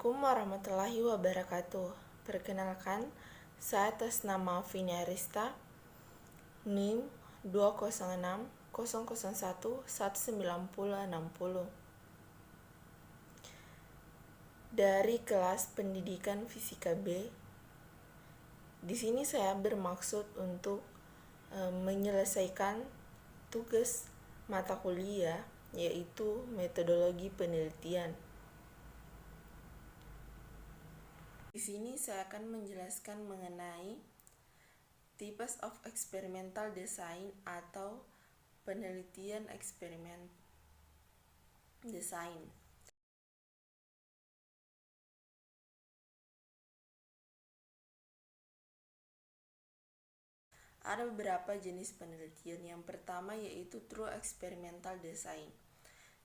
Assalamualaikum warahmatullahi wabarakatuh. Perkenalkan, saya atas nama Vini Arista, NIM 20600119060 dari kelas Pendidikan Fisika B. Di sini saya bermaksud untuk menyelesaikan tugas mata kuliah, yaitu metodologi penelitian. Di sini saya akan menjelaskan mengenai types of experimental design atau penelitian eksperimen desain. Ada beberapa jenis penelitian. Yang pertama yaitu true experimental design.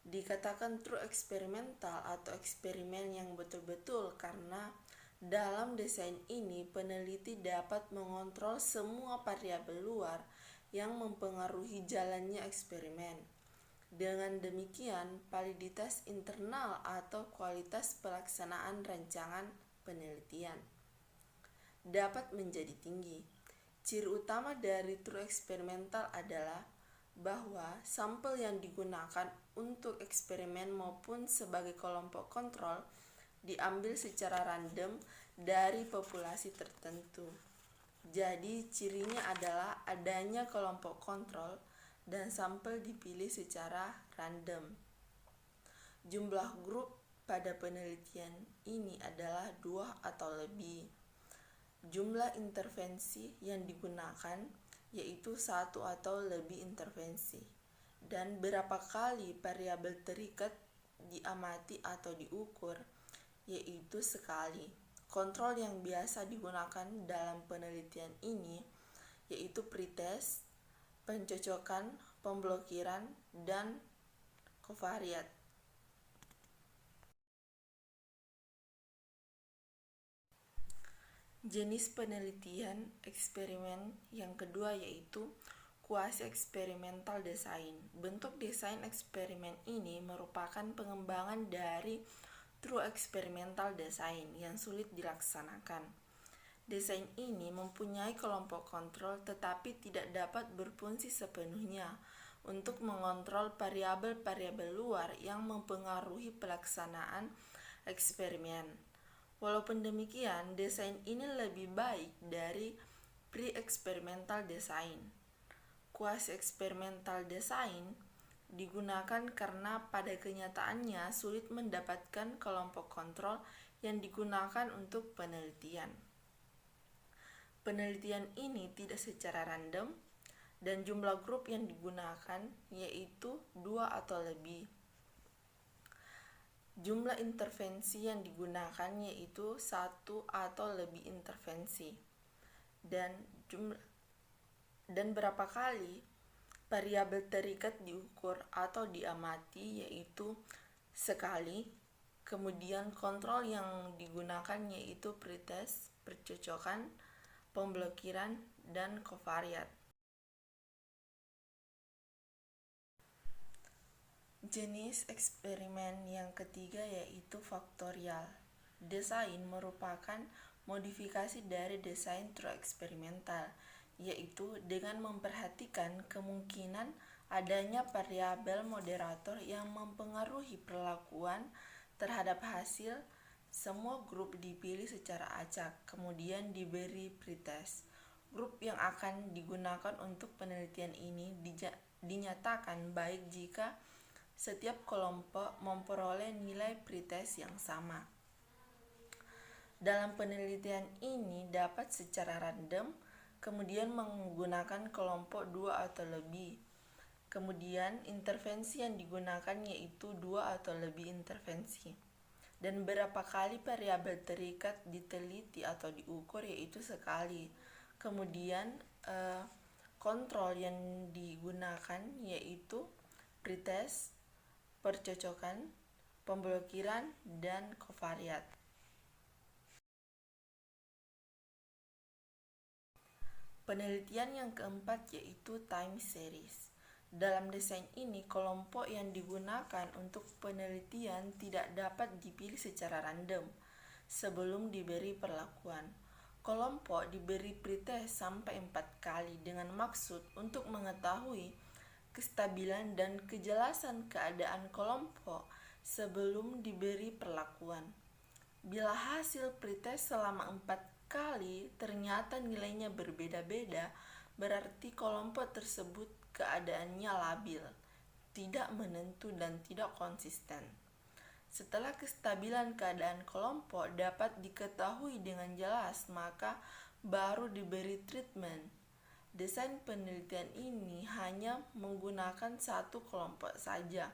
Dikatakan true experimental atau eksperimen yang betul-betul karena dalam desain ini peneliti dapat mengontrol semua variabel luar yang mempengaruhi jalannya eksperimen. Dengan demikian, validitas internal atau kualitas pelaksanaan rancangan penelitian dapat menjadi tinggi. Ciri utama dari true experimental adalah bahwa sampel yang digunakan untuk eksperimen maupun sebagai kelompok kontrol diambil secara random dari populasi tertentu. Jadi cirinya adalah adanya kelompok kontrol dan sampel dipilih secara random. Jumlah grup pada penelitian ini adalah 2 atau lebih. Jumlah intervensi yang digunakan yaitu 1 atau lebih intervensi. Dan berapa kali variabel terikat diamati atau diukur yaitu sekali. Kontrol yang biasa digunakan dalam penelitian ini yaitu pretest, pencocokan, pemblokiran, dan covariat. Jenis penelitian eksperimen yang kedua yaitu quasi-experimental design. Bentuk desain eksperimen ini merupakan pengembangan dari true experimental design yang sulit dilaksanakan. Desain ini mempunyai kelompok kontrol tetapi tidak dapat berfungsi sepenuhnya untuk mengontrol variabel-variabel luar yang mempengaruhi pelaksanaan eksperimen. Walaupun demikian, desain ini lebih baik dari pre-experimental design. Quasi-experimental design digunakan karena pada kenyataannya sulit mendapatkan kelompok kontrol yang digunakan untuk penelitian. Penelitian ini tidak secara random dan jumlah grup yang digunakan yaitu 2 atau lebih. Jumlah intervensi yang digunakan yaitu 1 atau lebih intervensi. Dan berapa kali variabel terikat diukur atau diamati yaitu sekali. Kemudian kontrol yang digunakan yaitu pretest, percocokan, pemblokiran, dan covariat. Jenis eksperimen yang ketiga yaitu faktorial. Desain merupakan modifikasi dari desain true eksperimental, yaitu dengan memperhatikan kemungkinan adanya variabel moderator yang mempengaruhi perlakuan terhadap hasil. Semua grup dipilih secara acak, kemudian diberi pretest. Grup yang akan digunakan untuk penelitian ini dinyatakan baik jika setiap kelompok memperoleh nilai pretest yang sama. Dalam penelitian ini dapat secara random, kemudian menggunakan kelompok 2 atau lebih. Kemudian intervensi yang digunakan yaitu 2 atau lebih intervensi. Dan berapa kali variabel terikat diteliti atau diukur yaitu sekali. Kemudian kontrol yang digunakan yaitu pretest, percocokan, pemblokiran, dan covariat. Penelitian yang keempat yaitu time series. Dalam desain ini, kelompok yang digunakan untuk penelitian tidak dapat dipilih secara random. sebelum diberi perlakuan. Kelompok diberi pretest sampai 4 kali dengan maksud untuk mengetahui kestabilan dan kejelasan keadaan kelompok sebelum diberi perlakuan. Bila hasil pretest selama 4 kali ternyata nilainya berbeda-beda, berarti kelompok tersebut keadaannya labil, tidak menentu dan tidak konsisten. Setelah kestabilan keadaan kelompok dapat diketahui dengan jelas, maka baru diberi treatment. Desain penelitian ini hanya menggunakan satu kelompok saja,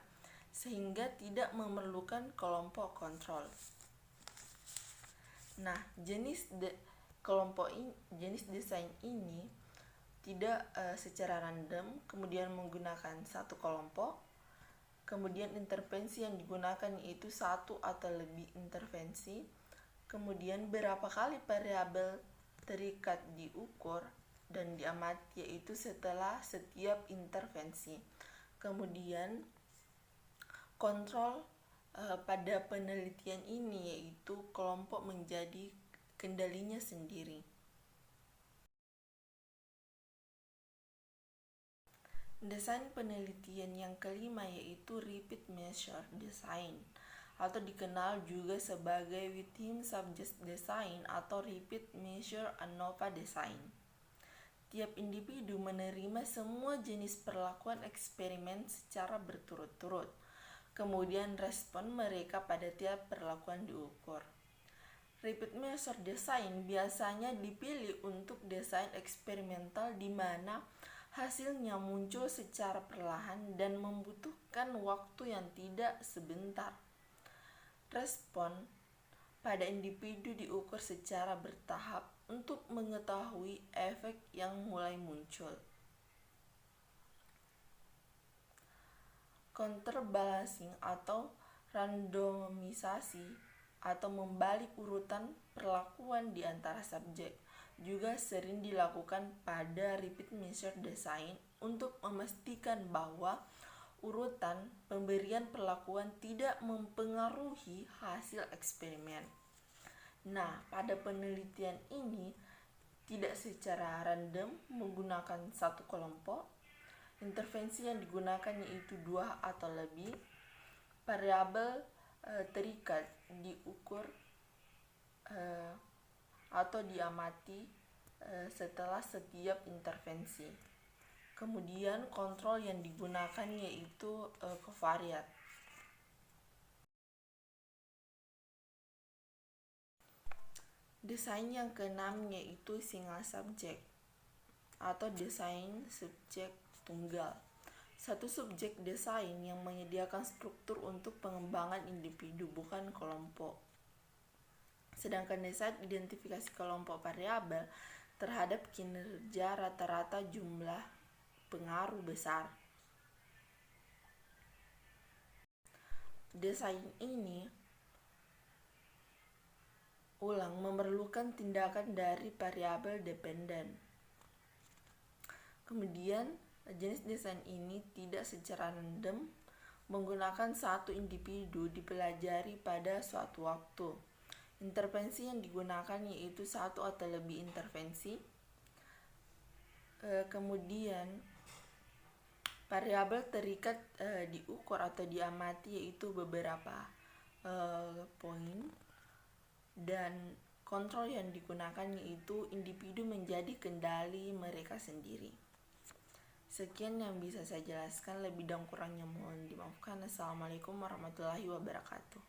sehingga tidak memerlukan kelompok kontrol. Nah, jenis desain ini tidak secara random, kemudian menggunakan satu kelompok. Kemudian intervensi yang digunakan yaitu satu atau lebih intervensi. Kemudian berapa kali variabel terikat diukur dan diamati yaitu setelah setiap intervensi. Kemudian kontrol pada penelitian ini yaitu kelompok menjadi kendalinya sendiri. Desain penelitian yang kelima yaitu repeat measure design atau dikenal juga sebagai within subject design atau repeat measure ANOVA design. Tiap individu menerima semua jenis perlakuan eksperimen secara berturut-turut. Kemudian respon mereka pada tiap perlakuan diukur. Repeat measure design biasanya dipilih untuk desain eksperimental di mana hasilnya muncul secara perlahan dan membutuhkan waktu yang tidak sebentar. Respon pada individu diukur secara bertahap untuk mengetahui efek yang mulai muncul. Counterbalancing atau randomisasi atau membalik urutan perlakuan di antara subjek juga sering dilakukan pada repeat measure design untuk memastikan bahwa urutan pemberian perlakuan tidak mempengaruhi hasil eksperimen. Nah, pada penelitian ini tidak secara random menggunakan satu kelompok. Intervensi yang digunakan yaitu 2 atau lebih. Variabel terikat diukur atau diamati setelah setiap intervensi. Kemudian kontrol yang digunakan yaitu covariat. Desain yang keenam yaitu single subject atau desain subjek tunggal. Satu subjek desain yang menyediakan struktur untuk pengembangan individu, bukan kelompok. Sedangkan desain identifikasi kelompok variabel terhadap kinerja rata-rata jumlah pengaruh besar. Desain ini memerlukan tindakan dari variabel dependen. Kemudian jenis desain ini tidak secara random menggunakan satu individu dipelajari pada suatu waktu. Intervensi yang digunakan yaitu satu atau lebih intervensi. Kemudian variabel terikat diukur atau diamati yaitu beberapa poin, dan kontrol yang digunakan yaitu individu menjadi kendali mereka sendiri. Sekian yang bisa saya jelaskan, lebih dan kurangnya mohon dimaafkan. Assalamualaikum warahmatullahi wabarakatuh.